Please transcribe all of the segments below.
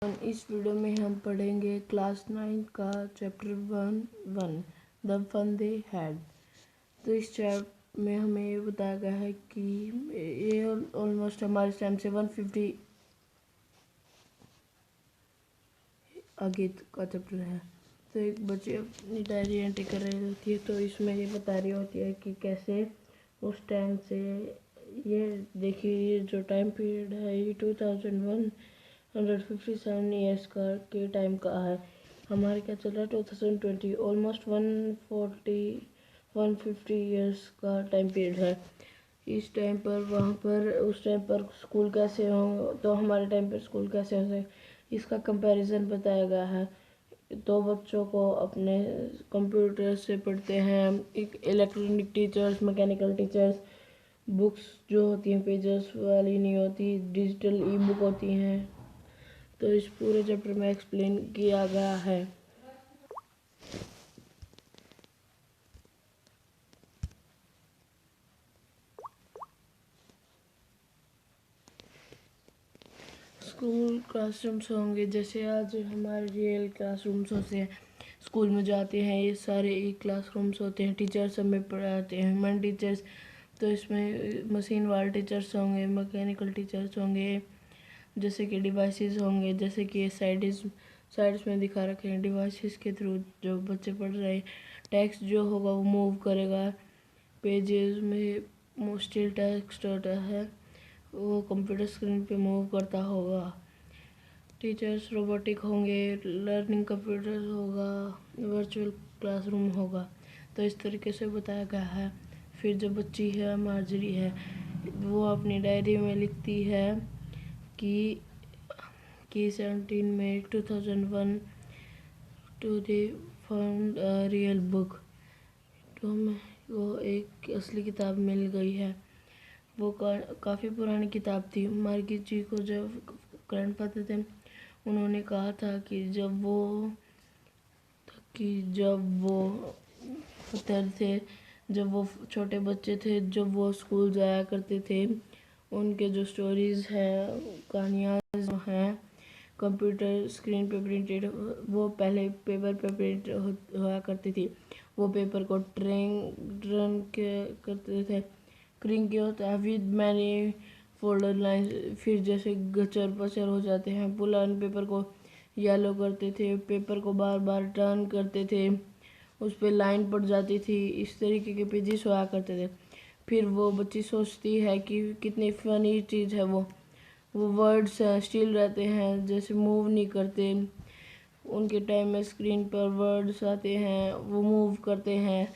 इस वीडियो में हम पढ़ेंगे क्लास 9 का chapter 1 the fun they had. तो इस चैप्टर में हमें ये बताया गया है कि ये ऑलमोस्ट हमारे टाइम से 150 आगे का चैप्टर है। तो एक बच्चे अपनी डायरी एंट्री कर रही होती है, तो इसमें ये बता रही होती है कि कैसे उस टाइम से ये देखिए ये जो टाइम पीरियड है ये 2157 ईयर्स का के टाइम का है। हमारे क्या चल रहा है 2020, ऑलमोस्ट 150 ईयर्स का टाइम पीरियड है। इस टाइम पर वहाँ पर उस टाइम पर स्कूल कैसे हों, तो हमारे टाइम पर स्कूल कैसे होंगे इसका कंपैरिजन बताया गया है। दो बच्चों को अपने कंप्यूटर से पढ़ते हैं, एक electronic teachers, mechanical teachers, books जो होती हैं पेजेस वाली नहीं होती, डिजिटल ई बुक होती हैं। तो इस पूरे चैप्टर में एक्सप्लेन किया गया है। स्कूल क्लासरूम्स होंगे जैसे आज हमारे रियल क्लासरूम्स होते हैं, स्कूल में जाते हैं, ये सारे एक क्लासरूम्स होते हैं। टीचर्स हमें पढ़ाते हैं, ह्यूमन टीचर्स, तो इसमें मशीन वाले टीचर्स होंगे, मैकेनिकल टीचर्स होंगे, जैसे कि डिवाइसेस होंगे, जैसे कि साइड्स में दिखा रखे हैं। डिवाइसेस के थ्रू जो बच्चे पढ़ रहे हैं, टेक्स्ट जो होगा वो मूव करेगा। पेजेस में स्टिल टेक्स्ट होता है, वो कंप्यूटर स्क्रीन पे मूव करता होगा। टीचर्स रोबोटिक होंगे, लर्निंग कंप्यूटर होगा, वर्चुअल क्लासरूम होगा। तो इस तरीके से बताया गया है। फिर जो बच्ची है मार्जरी है, वो अपनी डायरी में लिखती है कि 17 मई 2001 today found a real book. तो हमें वो एक असली किताब मिल गई है। वो काफ़ी पुरानी किताब थी। मार्गी जी को जब ग्रैंडफादर थे, उन्होंने कहा था कि जब वो पुत्र थे, जब वो छोटे बच्चे थे, जब वो स्कूल जाया करते थे, उनके जो स्टोरीज़ हैं, कहानियाँ हैं, कंप्यूटर स्क्रीन पे प्रिंटेड, वो पहले पेपर पे प्रिंट हुआ करती थी। वो पेपर को करते थे, क्रिंग के होता है विद मैनी फोल्डर लाइन्स। फिर जैसे गचर पचर हो जाते हैं, पुराने पेपर को येलो करते थे, पेपर को बार बार टर्न करते थे, उस पर लाइन पड़ जाती थी, इस तरीके के पेजेस हुआ करते थे। फिर वो बच्ची सोचती है कि कितनी फनी चीज़ है वो वर्ड्स स्टिल रहते हैं, जैसे मूव नहीं करते। उनके टाइम में स्क्रीन पर वर्ड्स आते हैं, वो मूव करते हैं,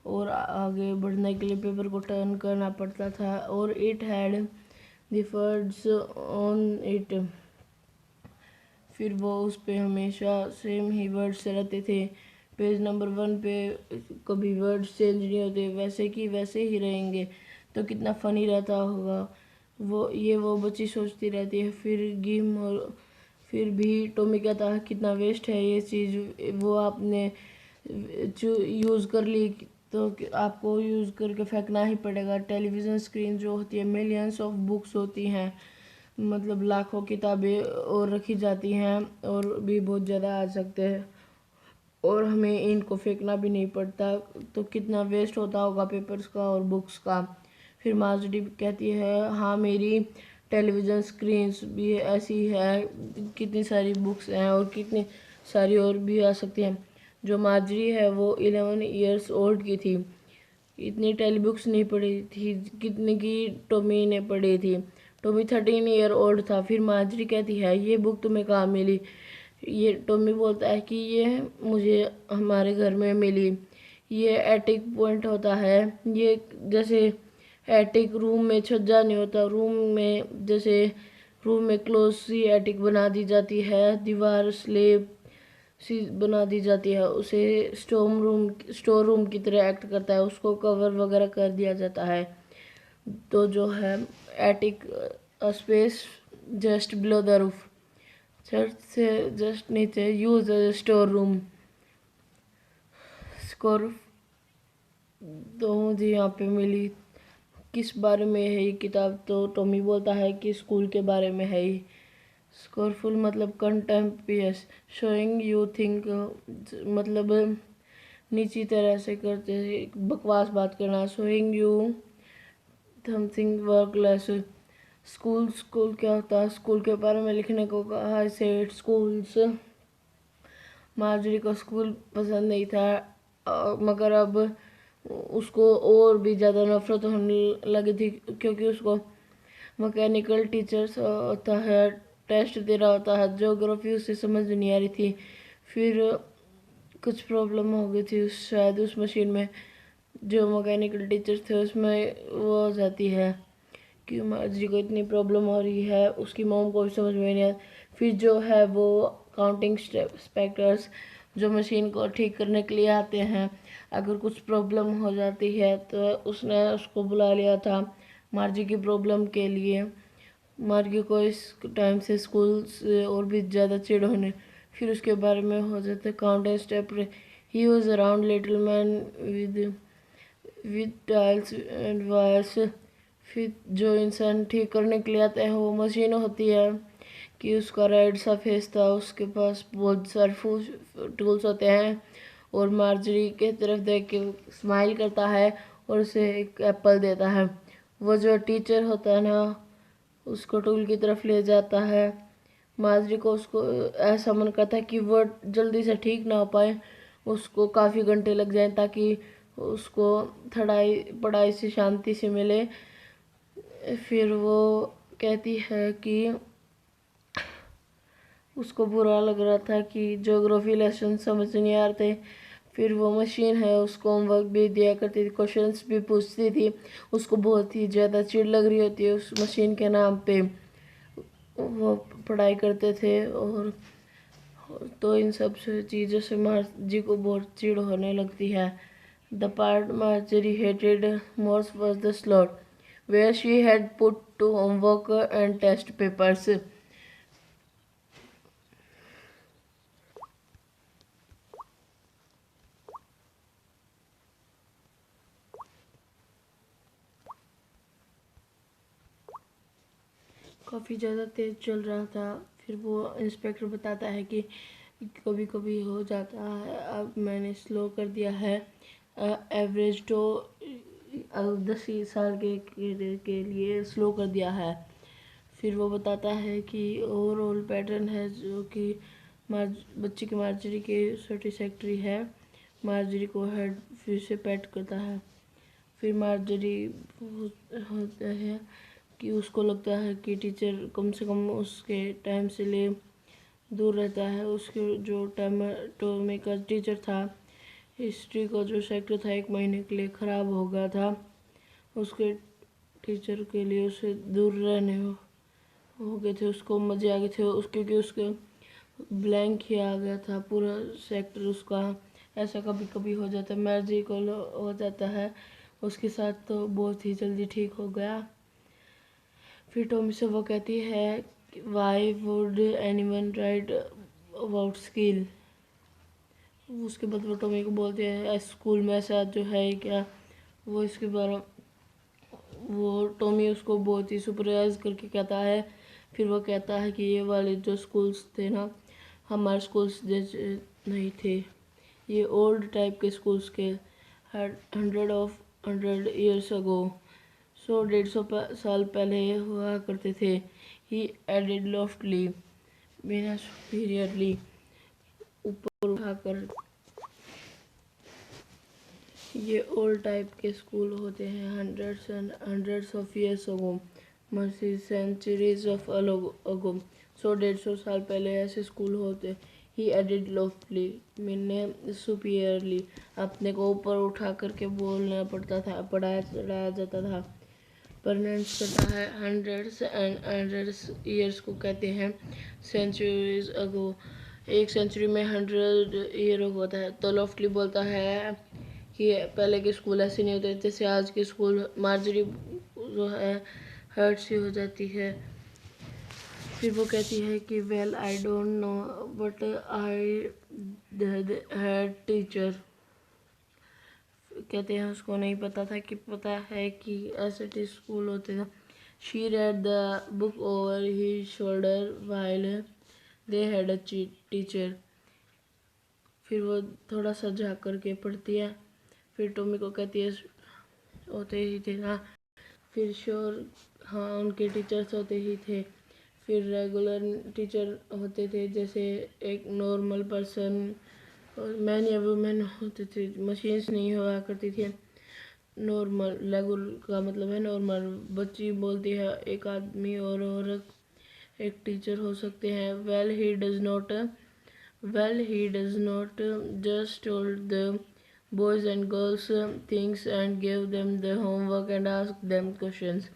और आगे बढ़ने के लिए पेपर को टर्न करना पड़ता था। और it had the words on it, फिर वो उस पे हमेशा सेम ही वर्ड्स रहते थे। पेज नंबर 1 पे कभी वर्ड्स चेंज नहीं होते, वैसे कि वैसे ही रहेंगे। तो कितना फ़नी रहता होगा वो बच्ची सोचती रहती है। फिर भी टॉमी कहता है कितना वेस्ट है ये चीज़, वो आपने यूज़ कर ली तो आपको यूज़ करके फेंकना ही पड़ेगा। टेलीविज़न स्क्रीन जो होती है, मिलियंस ऑफ बुक्स होती हैं, मतलब लाखों किताबें और रखी जाती हैं, और भी बहुत ज़्यादा आ सकते हैं, और हमें इनको फेंकना भी नहीं पड़ता। तो कितना वेस्ट होता होगा पेपर्स का और बुक्स का। फिर मार्जरी कहती है हाँ, मेरी टेलीविज़न स्क्रीन्स भी ऐसी है, कितनी सारी बुक्स हैं और कितनी सारी और भी आ सकती हैं। जो मार्जरी है वो 11 ईयर्स ओल्ड की थी, इतनी टेली बुक्स नहीं पढ़ी थी कितनी की टॉमी ने पढ़ी थी। टॉमी 13 ईयर ओल्ड था। फिर मार्जरी कहती है ये बुक तुम्हें कहाँ मिली? ये टॉमी बोलता है कि ये मुझे हमारे घर में मिली। ये एटिक पॉइंट होता है, ये जैसे एटिक रूम में छज्जा नहीं होता, रूम में क्लोज सी एटिक बना दी जाती है, दीवार स्लेब सी बना दी जाती है, उसे स्टोर रूम की तरह एक्ट करता है, उसको कवर वगैरह कर दिया जाता है। तो जो है attic space just below the roof, छत से जस्ट नीचे, यूज स्टोर रूम स्कोर। तो मुझे यहाँ पे मिली। किस बारे में है ये किताब? तो टॉमी बोलता है कि स्कूल के बारे में है ही। स्कोरफुल मतलब कंटेम्पियस, शोइंग यू थिंक मतलब नीची तरह से करते बकवास बात करना, showing you something workless. School school क्या होता है, स्कूल के बारे में लिखने को कहा है, सेड स्कूल्स। मार्जरी को स्कूल पसंद नहीं था, मगर अब उसको और भी ज़्यादा नफरत होने लगी थी, क्योंकि उसको मैकेनिकल टीचर्स होता है, टेस्ट दे रहा होता है, ज्योग्राफी उसे समझ नहीं आ रही थी। फिर कुछ प्रॉब्लम हो गई थी शायद उस मशीन में, जो मैकेनिकल टीचर्स थे उसमें वो हो जाती है कि मार्जरी को इतनी प्रॉब्लम हो रही है, उसकी मॉम को भी समझ में नहीं आया। फिर जो है वो काउंटिंग इंस्पेक्टर्स जो मशीन को ठीक करने के लिए आते हैं, अगर कुछ प्रॉब्लम हो जाती है तो उसने उसको बुला लिया था मार्जी की प्रॉब्लम के लिए। मार्गी को इस टाइम से स्कूल से और भी ज़्यादा चिढ़ होने। फिर उसके बारे में हो जाता है counting step. He was around little man with tiles and wires. फिर जो इंसान ठीक करने के लिए आता है वो मशीन होती है कि उसका रेड सा फेस था, उसके पास बहुत सारे टूल्स होते हैं, और मार्जरी के तरफ देख के स्माइल करता है और उसे एक एप्पल देता है। वो जो टीचर होता है ना, उसको टूल की तरफ ले जाता है। मार्जरी को उसको ऐसा मन करता है कि वो जल्दी से ठीक ना हो पाए, उसको काफ़ी घंटे लग जाएं, ताकि उसको थोड़ी पढ़ाई से शांति से मिले। फिर वो कहती है कि उसको बुरा लग रहा था कि ज्योग्राफी लेसन समझ नहीं आ रहे थे। फिर वो मशीन है उसको होमवर्क भी दिया करती थी, क्वेश्चंस भी पूछती थी, उसको बहुत ही ज़्यादा चिढ़ लग रही होती है उस मशीन के नाम पे। वो पढ़ाई करते थे, और तो इन सब से चीज़ों से मार्जी को बहुत चिढ़ होने लगती है। The part Margie hated most was the slot where she had put to homework and test papers. काफ़ी ज़्यादा तेज़ चल रहा था। फिर वो इंस्पेक्टर बताता है कि कभी कभी हो जाता है, अब मैंने स्लो कर दिया है, एवरेज तो 10 साल के लिए स्लो कर दिया है। फिर वो बताता है कि ओवरऑल पैटर्न है जो कि बच्चे की मार्जरी के सेटिस्फैक्ट्री है। मार्जरी को हेड फिर से पैट करता है। फिर मार्जरी होता है कि उसको लगता है कि टीचर कम से कम उसके टाइम से ले दूर रहता है। उसके जो टोमी का टीचर था, हिस्ट्री का जो सेक्टर था, 1 महीने के लिए ख़राब हो गया था। उसके टीचर के लिए उसे दूर रहने हो गए थे, उसको मज़े आ गए थे क्योंकि उसके ब्लैंक ही आ गया था पूरा सेक्टर उसका। ऐसा कभी कभी हो जाता है, मैजिकल हो जाता है उसके साथ, तो बहुत ही जल्दी ठीक हो गया। फिर टॉमी से वो कहती है why would anyone right about skill. उसके बाद वो टॉमी को बोलते हैं स्कूल में ऐसा जो है क्या, वो इसके बारे वो टॉमी उसको बहुत ही सरप्राइज करके कहता है। फिर वो कहता है कि ये वाले जो स्कूल्स थे ना, हमारे स्कूल्स जैसे नहीं थे, ये ओल्ड टाइप के स्कूल्स के, 100 अगो, 100-150 साल पहले हुआ करते थे। ही एडेड लॉफ्टली, बिना सुपीरियरली, ऊपर उठाकर। ये ओल्ड टाइप के स्कूल होते हैं, hundreds and hundreds of years ago, mercy centuries of ago, 100-150 साल पहले ऐसे स्कूल होते। ही एडिड लॉफ्टली, मैंने सुपीरियरली, अपने को ऊपर उठा करके बोलना पड़ता था, पढ़ाया चढ़ाया जाता था। प्रोनाउंस करता है हंड्रेड्स एंड हंड्रेड्स ईयर्स को कहते हैं सेंचुरीज अगो, 1 सेंचुरी में 100 ईयर होता है। तो लॉफ्टली बोलता है कि पहले के स्कूल ऐसे नहीं होते जैसे आज के स्कूल। मार्जरी जो है हर्ट सी हो जाती है। फिर वो कहती है कि well I don't know but I had teacher. कहते हैं उसको नहीं पता था कि पता है कि ऐसे स्कूल होते थे, She read the book over his shoulder while they had a teacher. फिर वो थोड़ा सा झाँक करके पढ़ती है, फिर टॉमी को कहती है होते ही थे हाँ, फिर श्योर हाँ उनके टीचर्स होते ही थे, फिर रेगुलर टीचर होते थे जैसे एक नॉर्मल पर्सन, और मैन या वुमेन होते थे, मशीन्स नहीं हुआ करती थी। नॉर्मल रेगुलर का मतलब है नॉर्मल, बच्ची बोलती है एक आदमी और औरत एक टीचर हो सकते हैं। Well, he does not just told the boys and girls things and gave them the homework and asked them questions.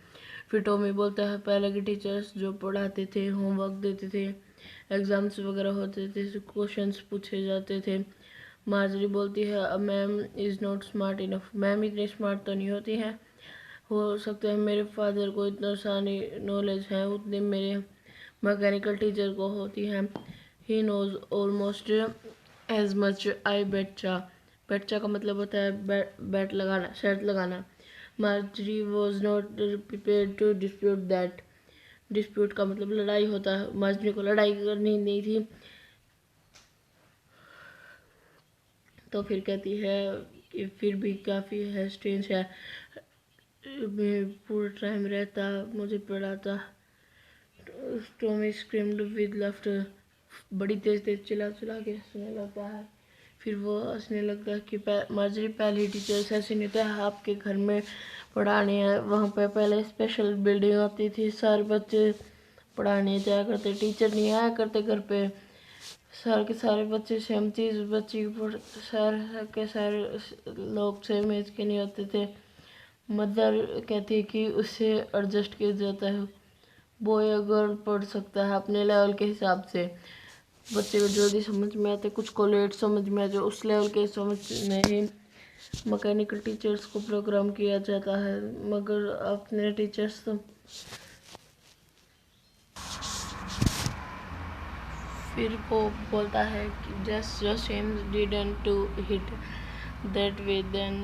फिर टॉमी बोलता है पहले के टीचर्स जो पढ़ाते थे, होमवर्क देते थे, एग्जाम्स वगैरह होते थे, क्वेश्चंस पूछे जाते थे। मार्जरी बोलती है a ma'am is not smart enough, ma'am इतनी स्मार्ट तो नहीं होती हैं, हो सकता है मेरे फादर को इतना सारी नॉलेज है उतनी मेरे मैकेनिकल टीचर को होती है। He knows almost as much I betcha, betcha का मतलब होता है बैट लगाना, शर्त लगाना। Margie was not prepare to dispute that, dispute का मतलब लड़ाई होता है, मार्जरी को लड़ाई करनी नहीं थी। तो फिर कहती है कि फिर भी काफ़ी है स्ट्रेंज है, मैं पूरा टाइम रहता मुझे पढ़ाता। टॉमी स्क्रीम्ड विद लाफ्टर, बड़ी तेज तेज चिल्ला चिल्ला के हंसने लगता है। फिर वो हंसने लगता है कि मार्जरी पहली टीचर्स ऐसे नहीं होता है आपके घर में पढ़ाने हैं, वहाँ पे पहले स्पेशल बिल्डिंग आती थी, सारे बच्चे पढ़ाने जाया करते, टीचर नहीं आया करते घर पे, सारे के सारे बच्चे सेम चीज़ बच्ची सारे के सारे लोग सेम एज के नहीं होते थे। मदर कहती है कि उससे एडजस्ट किया जाता है, बॉय या गर्ल पढ़ सकता है अपने लेवल के हिसाब से, बच्चे को जल्दी समझ में आते, कुछ को लेट समझ में आते, उस लेवल के समझ में ही मैकेनिकल टीचर्स को प्रोग्राम किया जाता है। मगर अपने टीचर्स तो फिर वो बोलता है कि जस्ट जो same didn't to hit that way then,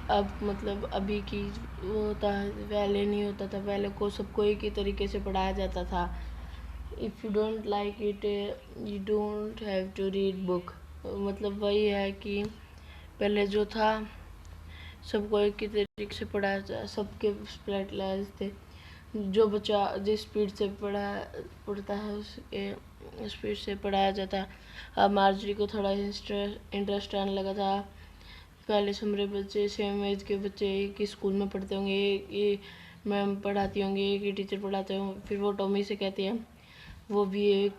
अब मतलब अभी की वो होता है, पहले नहीं होता था, पहले को सबको एक ही तरीके से पढ़ाया जाता था। If you don't like it you don't have to read book, मतलब वही है कि पहले जो था सबको एक ही तरीके से पढ़ाया जाता, सबके स्प्लिट लाइन्स थे, जो बच्चा जिस स्पीड से पढ़ता है उसके स्पीड से पढ़ाया जाता है। अब मार्जरी को थोड़ा इंटरेस्ट आने लगा था, पहले समरे बच्चे सेम एज के बच्चे एक ही स्कूल में पढ़ते होंगे, एक ही मैम पढ़ाती होंगी, एक ही टीचर पढ़ाते होंगे। फिर वो टॉमी से कहती है वो भी एक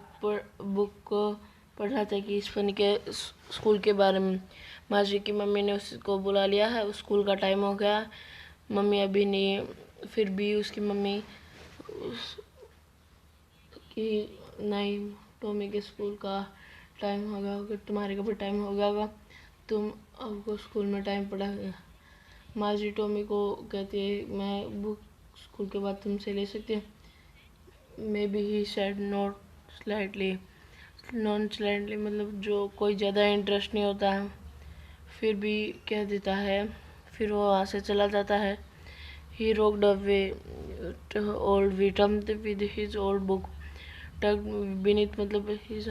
बुक को पढ़ा था कि इस फन के स्कूल के बारे में। मार्जरी की मम्मी ने उसको बुला लिया है, स्कूल का टाइम हो गया, मम्मी अभी नहीं, फिर भी उसकी मम्मी कि नहीं टॉमी के स्कूल का टाइम हो गया होगा, तुम्हारे का भी टाइम हो गया होगा, तुम आपको स्कूल में टाइम पड़ा है। मार्जरी टॉमी को कहती है मैं बुक स्कूल के बाद तुमसे ले सकती हूँ। May be he said not slightly, non slightly मतलब जो कोई ज़्यादा इंटरेस्ट नहीं होता है, फिर भी कह देता है। फिर वो वहाँ से चला जाता है। He walked away to old Vitam with his old book tucked beneath, मतलब his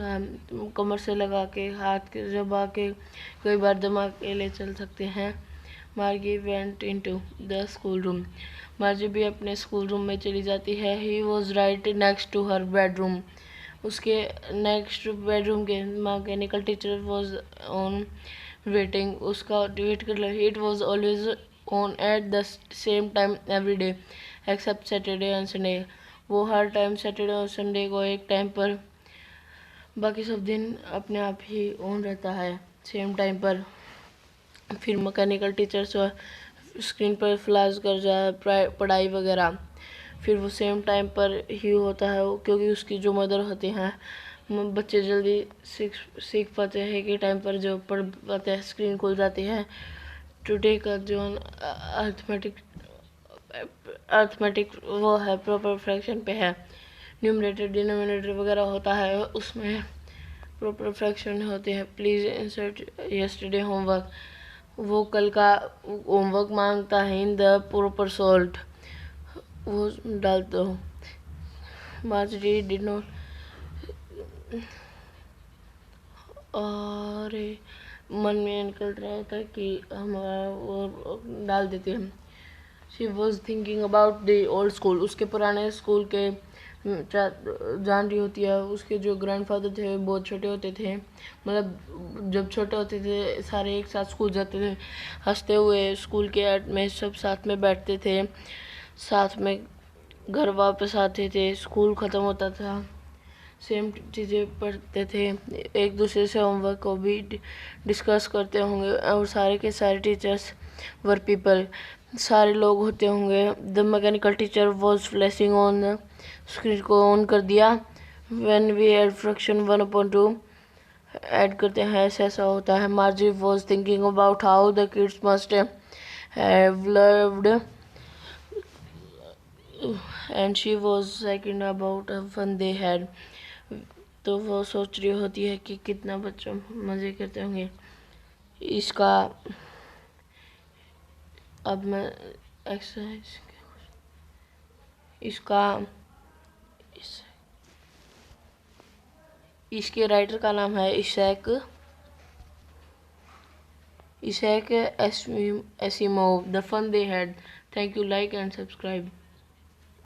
कमर से लगा के हाथ के दबा के कई बार दमा के ले चल सकते हैं। मार्गी went into the school room, मार्जी भी अपने स्कूल रूम में चली जाती है। He was right next to her bedroom, उसके नेक्स्ट बेडरूम के mechanical teacher was on waiting, उसका वेट कर रहा। It was always on at the same time every day except Saturday and Sunday, वो हर टाइम सैटरडे और Sunday को एक टाइम पर, बाकी सब दिन अपने आप ही ऑन रहता है सेम टाइम पर। फिर मैकेनिकल टीचर्स स्क्रीन पर फ्लैश कर जाए पढ़ाई वगैरह, फिर वो सेम टाइम पर ही होता है क्योंकि उसकी जो मदर होती हैं बच्चे जल्दी सीख पाते हैं कि टाइम पर जो पढ़ पाते हैं, स्क्रीन खुल जाती है। टुडे का जो अर्थमेटिक वो है प्रॉपर फ्रैक्शन पे है, न्यूमरेटर डिनोमिनेटर वगैरह होता है उसमें प्रॉपर फ्रैक्शन होते हैं। प्लीज़ इंसर्ट यस्टरडे होमवर्क, वो कल का होमवर्क मांगता है इन द प्रॉपर सॉल्ट, वो डालता हूँ। मार्जरी डिड नॉट, और मन में निकल रहा होता है कि हमारा वो डाल देते हैं। She was thinking about the old school, उसके पुराने स्कूल के जान रही होती है। उसके जो ग्रैंडफादर थे बहुत छोटे होते थे, मतलब जब छोटे होते थे सारे एक साथ स्कूल जाते थे, हंसते हुए स्कूल के एंड में सब साथ में बैठते थे, साथ में घर वापस आते थे, स्कूल ख़त्म होता था, सेम चीज़ें पढ़ते थे, एक दूसरे से होमवर्क को भी डिस्कस करते होंगे, और सारे के सारे टीचर्स वर पीपल, सारे लोग होते होंगे। The mechanical teacher was flashing on, screen को ऑन कर दिया। When we add fraction 1/2 add करते हैं, ऐसा होता है। Margie was thinking about how the kids must have loved and she was second about fun they had, तो वो सोच रही होती है कि कितना बच्चों मज़े करते होंगे। इसका अब मैं एक्सरसाइज, इसका इसके राइटर का नाम है Isaac Asimov. The fun they had. Thank you, like and subscribe.